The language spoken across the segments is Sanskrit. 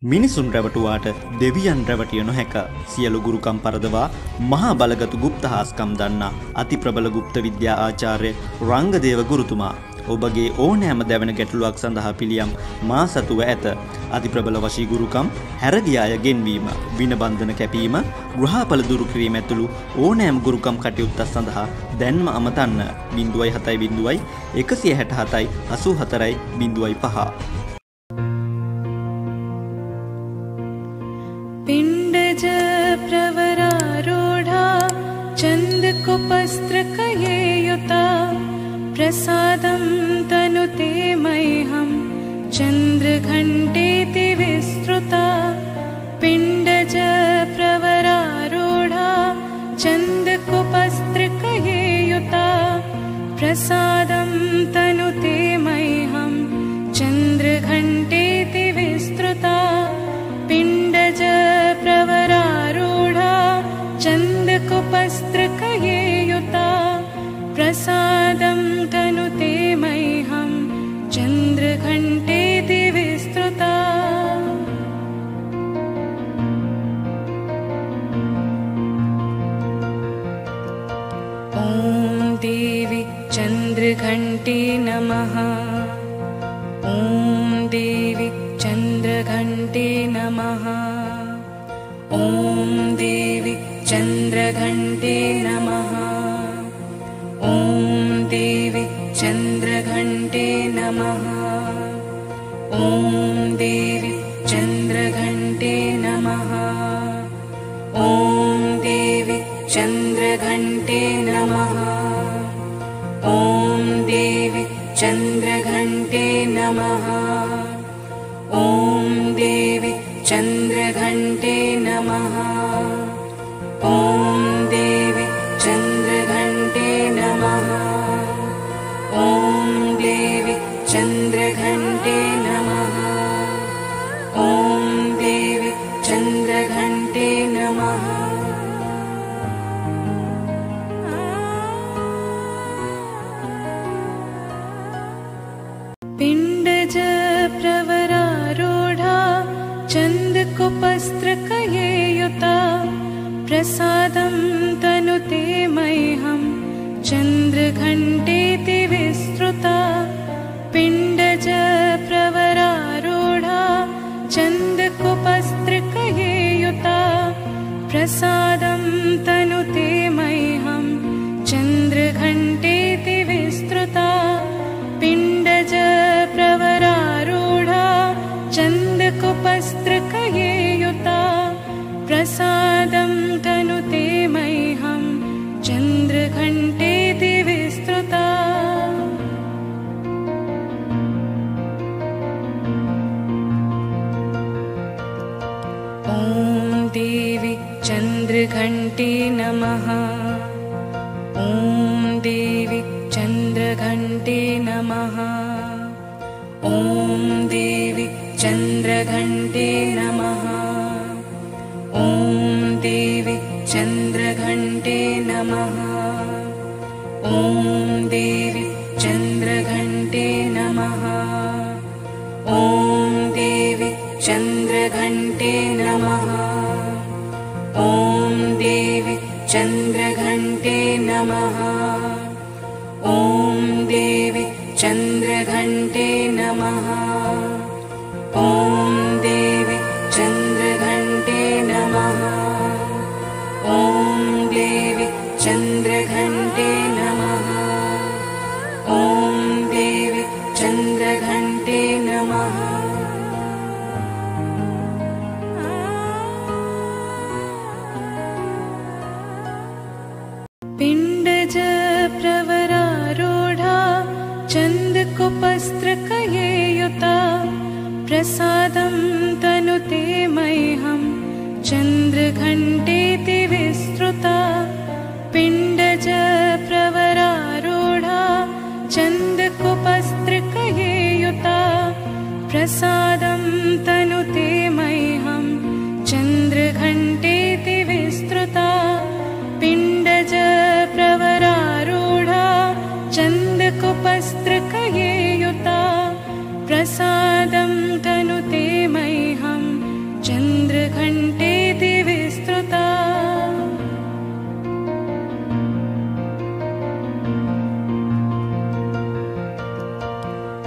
මිනිසුන් රැවටුවාට දෙවියන් රැවටිය නොහැක. සියලු ගුරුකම් පරදවා මහා බලගතු ගුප්ත හාස්කම් දන්නා අති ප්‍රබල ගුප්ත විද්‍යා ආචාර්ය රංගදේව ගුරුතුමා ඔබගේ ඕනෑම දැවෙන ගැටලුවක් සඳහා පිළියම් මා සතුව ඇත. අති ප්‍රබල වශී ගුරුකම්, හැරගිය අය ගෙන්වීම, විනබන්ධන කැපීම, ගෘහපල දුරු කිරීම ඇතුළු ඕනෑම ගුරුකම් කටයුත්තක් සඳහා දැන්ම අමතන්න 070 167 84 05. पिण्डज प्रवरारूढा चन्दकुपस्त्रकये युता प्रसादं तनुते मह्यं चन्द्रघण्टेति विस्तृता पिण्डज प्रवरारूढा चन्दकुपस्त्रकये युता प्रसादं तनुते मह्यं चन्द्रघण्टेति विस्तृता पिण्डज प्रवरारूढा चन्दकुपस्त्रकये युता प्रसादं तनुते मह्यं चन्द्रघण्टेति विस्तृता ॐ देवी चन्द्रघण्टे नमः। ॐ देवी चन्द्रघण्टे नमः। ॐ देवी चन्द्रघण्टे नमः। ॐ देवी चन्द्रघण्टे नमः। ॐ देवी चन्द्रघण्टे नमः। ॐ देवी चन्द्रघण्टे नमः। ॐ देवी चन्द्रघण्टे नमः। ॐ देवी चन्द्रघण्टे नमः। ॐ देवी चन्द्रघण्टे नमः। ॐ देवी चन्द्रघण्टे नमः। ॐ देवी चन्द्रघण्टे नमः। पिण्डज प्रवरारूढा चन्दकुपस्त्रकये युता प्रसादं तनुते मह्यं चन्द्रघण्टेति विस्तृता पिण्डज प्रवरारूढा चन्दकुपस्त्रकये युता प्रसादं तनुते मह्यं चन्द्रघण्टेति विस्तृता पिण्डज प्रवरारूढा चन्दकुपस्त्रकये युता प्रसादं तनुते मह्यं चन्द्रघण्टेति विस्तृता ॐ देवी चन्द्रघण्टे नमः। ॐ देवी चन्द्रघण्टे नमः। ॐ देवी चन्द्रघण्टे नमः। ॐ देवी चन्द्रघण्टे नमः। ॐ देवी चन्द्रघण्टे नमः। ॐ देवी चन्द्रघण्टे नमः। ॐ देवी चन्द्रघण्टे नमः। ॐ देवी चन्द्रघण्टे नमः। ॐ देवी चन्द्रघण्टे नमः। ॐ देवी चन्द्रघण्टे नमः। ॐ देवी चन्द्रघण्टे नमः। पिण्डज प्रवरारूढा चन्दकुपस्त्रकये युता प्रसादं तनुते मह्यं चन्द्रघण्टेति विस्तृता।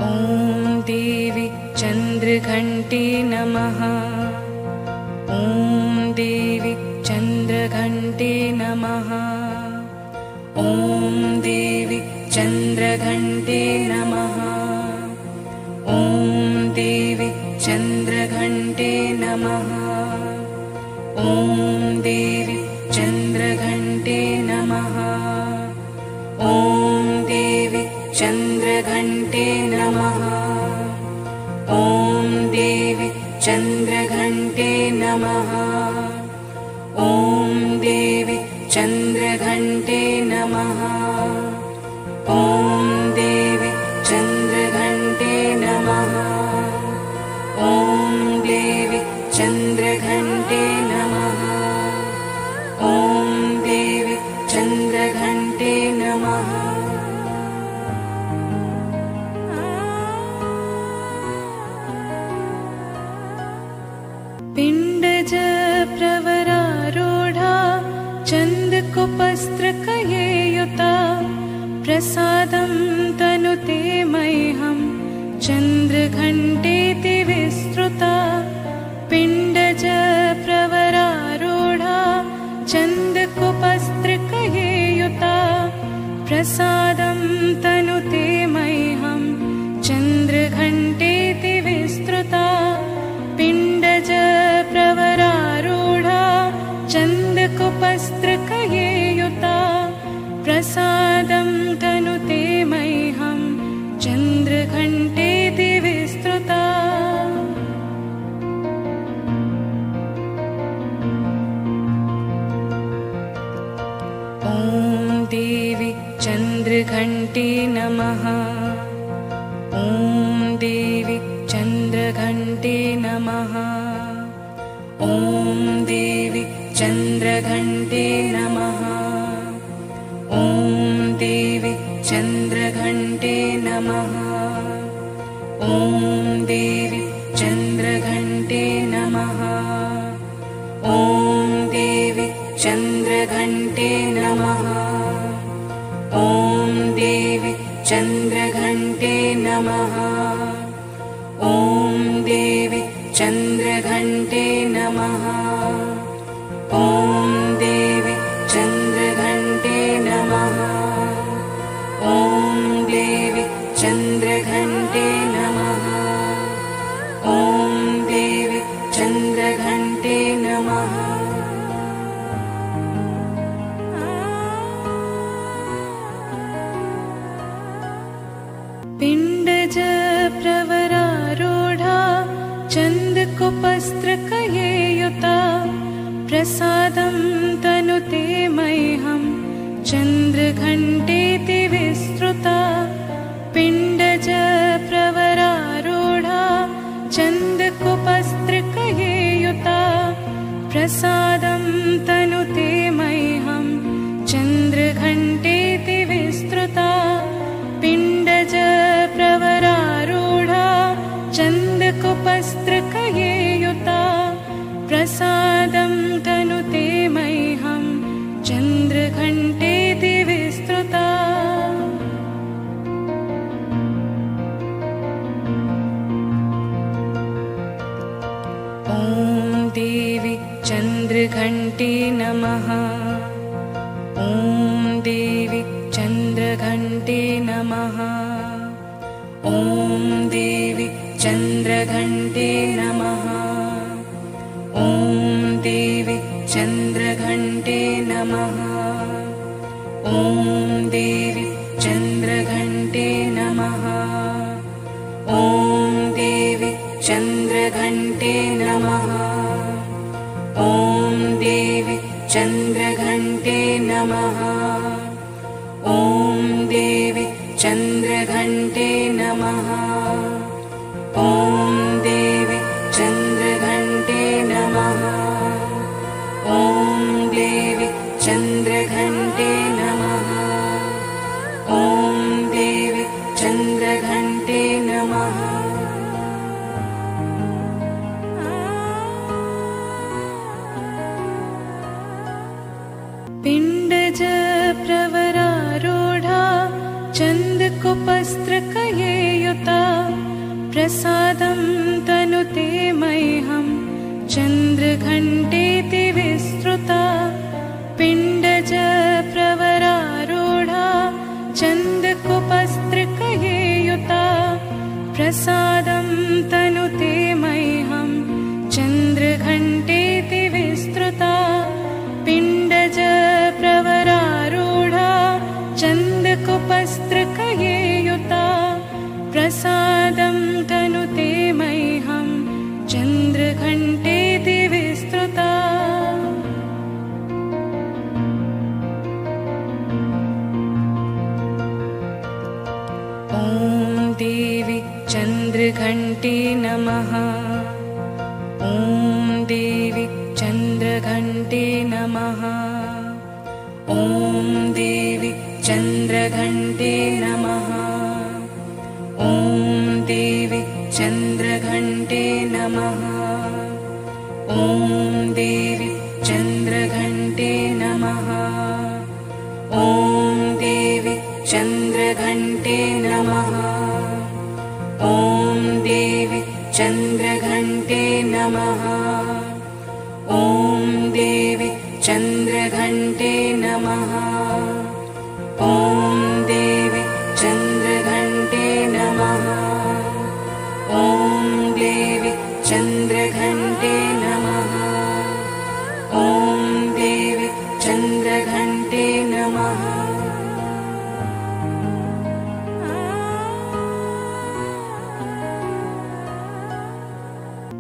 ॐ देवी चन्द्रघण्टे नमः। ॐ देवी चन्द्रघण्टे नमः। ॐ देवी चन्द्रघण्टे नमः। ॐ देवी चन्द्रघण्टे नमः। ॐ देवी चन्द्रघण्टे नमः। ॐ देवी चन्द्रघण्टे नमः। ॐ देवी चन्द्रघण्टे नमः। ॐ देवी चन्द्रघण्टे नमः। ॐ देवी चन्द्रघण्टे नमः। ॐ देवी चन्द्रघण्टे नमः। ॐ देवी चन्द्रघण्टे नमः। पिण्डज प्रवरारूढा चन्दकुपस्त्रकयेयुता। प्रसादं तनुते मह्यं चन्द्रघण्टेति विस्तृता। पिण्डज प्रवरारूढा चन्दकुपस्त्रकयेयुता। प्रसादं तनुते मह्यं चन्द्रघण्टेति विस्तृता। पिण्डज प्रवरारूढा चन्दकुपस्त्रकयेयुता। प्रसादं तनुते मह्यं चन्द्रघण्टेति विस्तृता। ॐ देवी चन्द्रघण्टे नमः। ॐ देवी चन्द्रघण्टे नमः। ॐ देवी चन्द्रघण्टे नमः। ॐ देवी चन्द्रघण्टे नमः। ॐ देवी चन्द्रघण्टे नमः। ॐ देवी चन्द्रघण्टे नमः। ॐ देवी चन्द्रघण्टे नमः। ॐ देवी चन्द्रघण्टे नमः। ॐ देवी चन्द्रघण्टे नमः। ॐ देवी चन्द्रघण्टे नमः। ॐ देवी चन्द्रघण्टे नमः। पिण्डज प्रवरारूढा चन्दकुपस्त्रकयेयुता। प्रसादं तनुते मह्यं चन्द्रघण्टेति विस्तृता। पिण्डज प्रवरारूढा चन्दकुपस्त्रकयेयुता। प्रसादं तनुते मह्यं चन्द्रघण्टेति विस्तृता। पिण्डज प्रवरारूढा चन्दकुपस्त्रकयेयुता। प्रसादं तनुते मह्यं चन्द्रघण्टेति विस्तृता। ॐ देवी चन्द्रघण्टे नमः। ॐ देवी चन्द्रघण्टे नमः। ॐ देवी चन्द्रघण्टे नमः। ॐ देवी चन्द्रघण्टे नमः। ॐ देवी चन्द्रघण्टे नमः। ॐ देवी चन्द्रघण्टे नमः। ॐ देवी चन्द्रघण्टे नमः। ॐ देवी चन्द्रघण्टे नमः। ॐ देवी चन्द्रघण्टे नमः। ॐ देवी चन्द्रघण्टे नमः। ॐ देवी चन्द्रघण्टे नमः। चन्द्रघण्टेति विस्तृता पिण्डज प्रवरारूढा चन्दकुपस्त्रिकये युता प्रसादं तनुते मह्यं चन्द्रघण्टेति विस्तृता पिण्डज प्रवरारूढा चन्दकुपस्त्रिकये युता प्रसादं तनुते मह्यं चन्द्रघण्टेति विस्तृता ॐ देवी चन्द्रघण्टे नमः। ॐ देवी चन्द्रघण्टे नमः। ॐ देवी चन्द्रघण्टे नमः। ॐ देवी चन्द्रघण्टे नमः। ॐ देवी चन्द्रघण्टे नमः। ॐ देवी चन्द्रघण्टे नमः। ॐ देवी चन्द्रघण्टे नमः। ॐ देवी चन्द्रघण्टे नमः। ॐ देवी चन्द्रघण्टे नमः। ॐ देवी चन्द्रघण्टे नमः। ॐ देवी चन्द्रघण्टे नमः।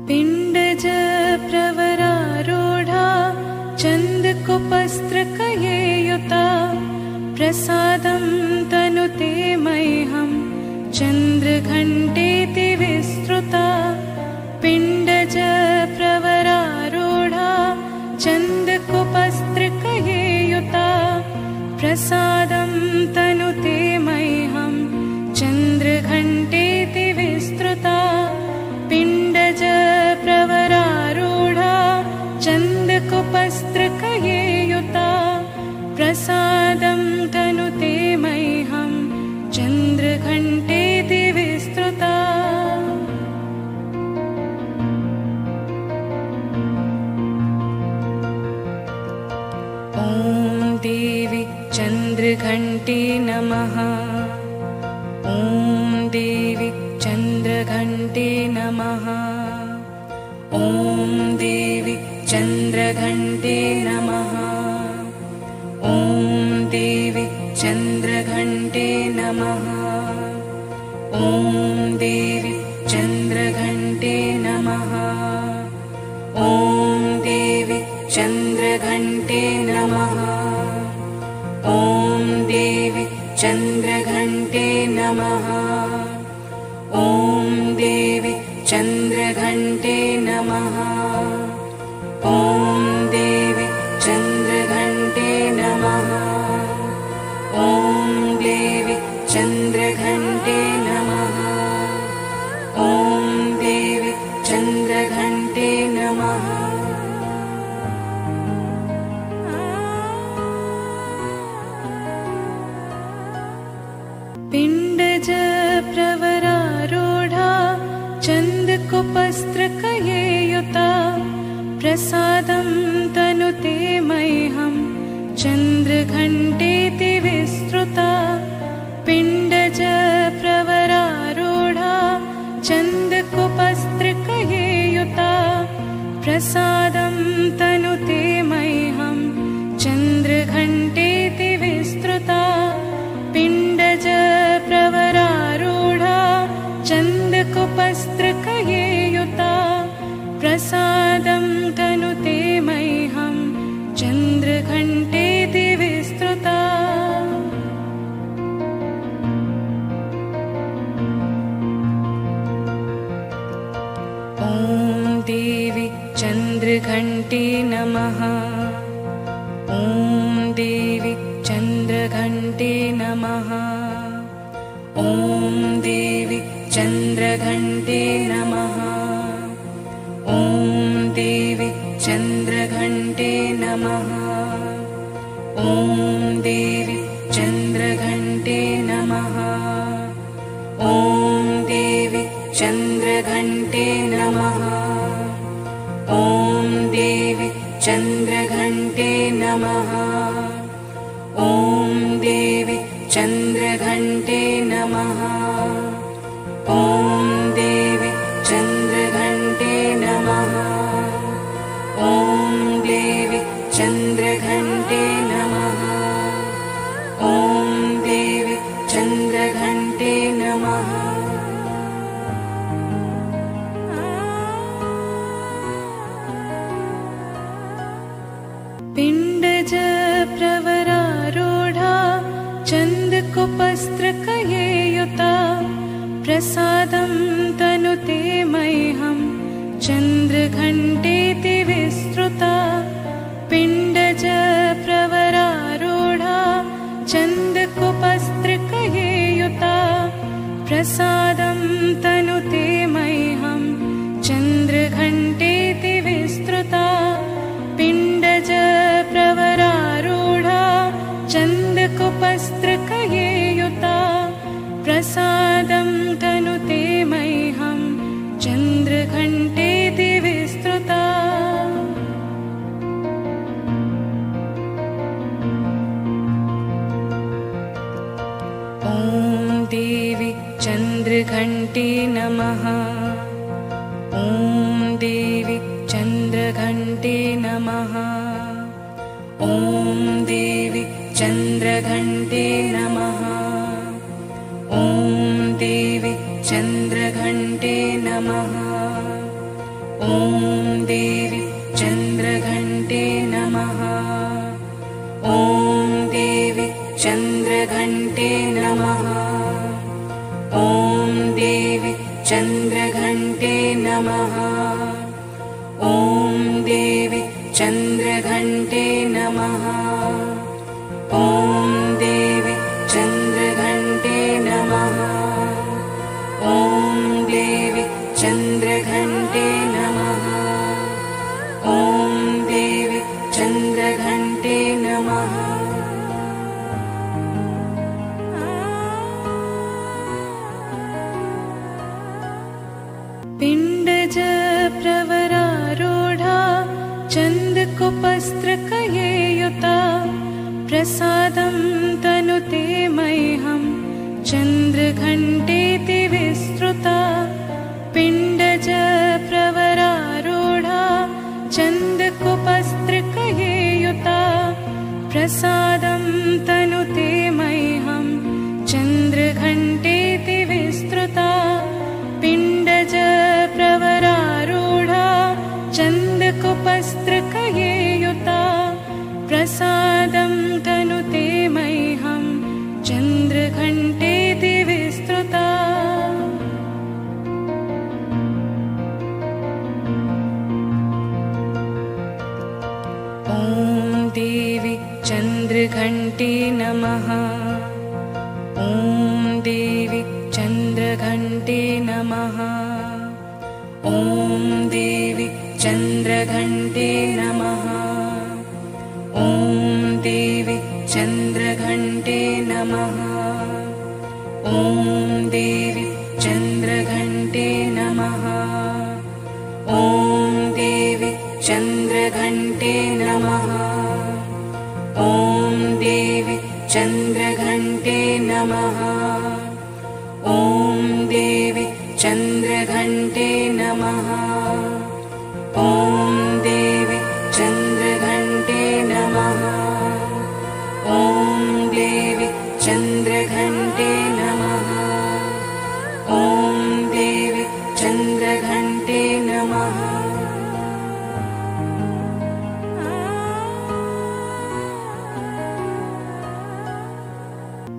पिण्डज प्रवरारूढा चन्दकुपस्त्रिकये युता प्रसादं तनुते मह्यं चन्द्रघण्टेति विस्तृता पिण्डज प्रवरारूढा चन्दकुपस्त्रिकये युता प्रसादं तनुते मह्यं चन्द्रघण्टेति विस्तृता पिण्डज प्रवरारूढा चन्दकुपस्त्रिकये युता प्रसादं तनुते मह्यं चन्द्रघण्टेति विस्तृता ॐ देवी चन्द्रघण्टे नमः। ॐ देवी चन्द्रघण्टे नमः। ॐ देवी चन्द्रघण्टे नमः। ॐ देवी चन्द्रघण्टे नमः। ॐ देवी चन्द्रघण्टे नमः। ॐ देवी चन्द्रघण्टे नमः। ॐ देवी चन्द्रघण्टे नमः। ॐ देवी चन्द्रघण्टे नमः। ॐ देवी चन्द्रघण्टे नमः। ॐ देवी चन्द्रघण्टे नमः। ॐ देवी चन्द्रघण्टे नमः। पिण्डज प्रवरारूढा चन्दकुपस्त्रिकये युता प्रसादं तनुते मह्यं चन्द्रघण्टेति विस्तृता पिण्डज प्रवरारूढा चन्दकुपस्त्रिकये युता प्रसादं तनुते मह्यं चन्द्रघण्टेति विस्तृता पिण्डज प्रवरारूढा चन्दकुपस्त्रिकये युता प्रसादं तनुते मह्यं चन्द्रघण्टेति विस्तृता ॐ देवी चन्द्रघण्टे नमः। ॐ देवी चन्द्रघण्टे नमः। ॐ देवी चन्द्रघण्टे नमः। ॐ देवी चन्द्रघण्टे नमः। ॐ देवी चन्द्रघण्टे नमः। ॐ देवी चन्द्रघण्टे नमः। ॐ देवी चन्द्रघण्टे नमः। ॐ देवी चन्द्रघण्टे नमः। ॐ देवी चन्द्रघण्टे नमः। ॐ देवी चन्द्रघण्टे नमः। ॐ देवी चन्द्रघण्टे नमः। पिण्डज प्रवरारूढा चन्दकुपस्त्रकयेयुता प्रसादं तनुते मह्यं चन्द्रघण्टेति विस्तृता। पिण्डज प्रवरारूढा चन्दकुपस्त्रकयेयुता प्रसादं तनुते मह्यं चन्द्रघण्टेति विस्तृता। पिण्डज प्रवरारूढा चन्दकुपस्त्रकयेयुता प्रसादं तनुते मह्यं चन्द्रघण्टेति विस्तृता। ॐ देवी चन्द्रघण्टे नमः। ॐ देवी चन्द्रघण्टे नमः। ॐ देवी चन्द्रघण्टे नमः। ॐ देवी चन्द्रघण्टे नमः। ॐ देवी चन्द्रघण्टे नमः। ॐ देवी चन्द्रघण्टे नमः। ॐ देवी चन्द्रघण्टे नमः। ॐ देवी चन्द्रघण्टे नमः। ॐ देवी चन्द्रघण्टे नमः। ॐ देवी चन्द्रघण्टे नमः। ॐ देवी चन्द्रघण्टे नमः। पिण्डज प्रवरारूढा चन्दकुपस्त्रकयेयुता प्रसादं तनुते मह्यं चन्द्रघण्टेति विस्तृता। पिण्डज प्रवरारूढा चन्दकुपस्त्रकयेयुता प्रसादं तनुते मह्यं चन्द्रघण्टेति विस्तृता। पिण्डज प्रवरारूढा चन्दकुपस्त्रकयेयुता प्रसादं तनुते मह्यं चन्द्रघण्टेति विस्तृता। ॐ देवी चन्द्रघण्टे नमः। ॐ देवी चन्द्रघण्टे नमः। ॐ देवी चन्द्रघण्टे नमः। ॐ देवी चन्द्रघण्टे नमः। ॐ देवी चन्द्रघण्टे नमः। ॐ देवी चन्द्रघण्टे नमः। ॐ देवी चन्द्रघण्टे नमः। ॐ देवी चन्द्रघण्टे नमः। ॐ देवी चन्द्रघण्टे नमः। ॐ देवी चन्द्रघण्टे नमः। ॐ देवी चन्द्रघण्टे नमः।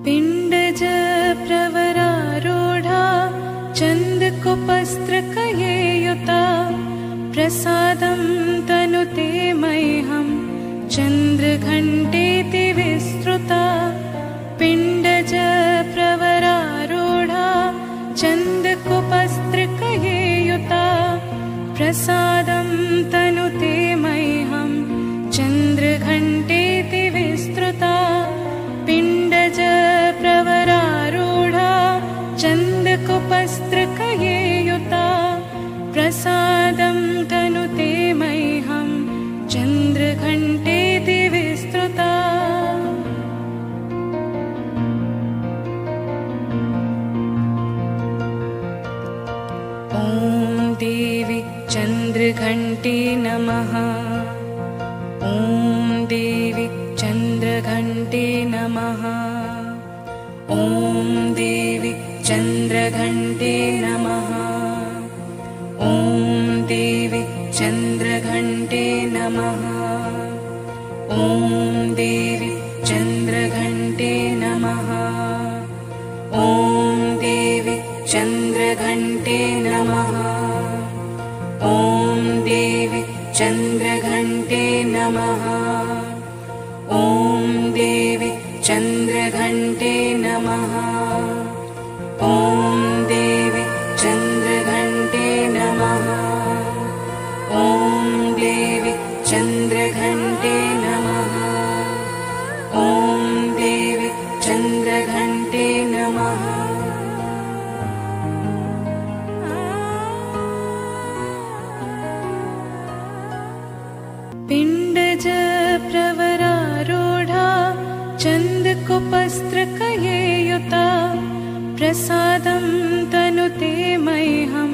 पिण्डज प्रवरारूढा चन्दकुपस्त्रकयेयुता प्रसादं तनुते मह्यं चन्द्रघण्टेति विस्तृता। पिण्डज प्रवरारूढा चन्दकुपस्त्रकयेयुता प्रसादं तनुते मह्यं चन्द्रघण्टेति विस्तृता। पिण्डज प्रवरारूढा चन्दकुपस्त्रकयेयुता प्रसादं तनुते मह्यं चन्द्र नमः। ॐ देवी चन्द्रघण्टे नमः। ॐ देवी चन्द्रघण्टे नमः। ॐ देवी चन्द्रघण्टे नमः। ॐ देवी चन्द्रघण्टे नमः। ॐ देवी चन्द्रघण्टे नमः। ॐ देवी चन्द्रघण्टे नमः। ॐ देवी चन्द्रघण्टे नमः। ॐ देवी चन्द्रघण्टे नमः। ॐ देवी चन्द्रघण्टे नमः। ॐ देवी चन्द्रघण्टे नमः। पिण्डज प्रवरारूढा चन्दकुपस्त्रकयेयुता प्रसादं तनुते मह्यं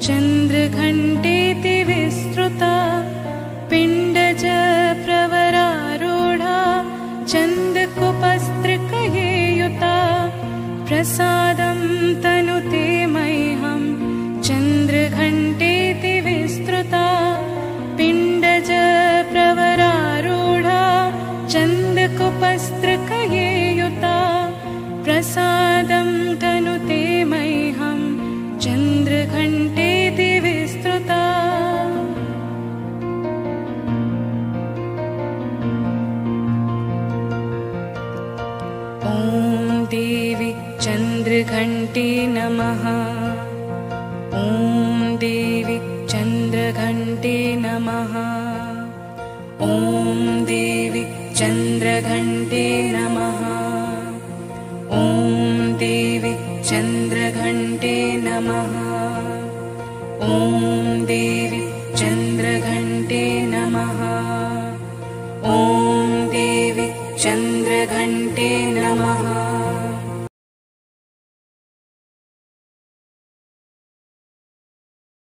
चन्द्रघण्टेति विस्तृता। पिण्डज प्रवरारूढा चन्दकुपस्त्रकयेयुता प्रसादं तनुते मह्यं चन्द्रघण्टेति विस्तृता। पिण्डज प्रवरारूढा चन्दकुपस्त्रकयेयुता प्रसादं तनुते मह्यं चन्द्रघण्टेति विस्तृता। ॐ देवी चन्द्रघण्टे नमः। ॐ देवी चन्द्रघण्टे नमः। ॐ देवी चन्द्रघण्टे नमः। ॐ देवी चन्द्रघण्टे नमः। ॐ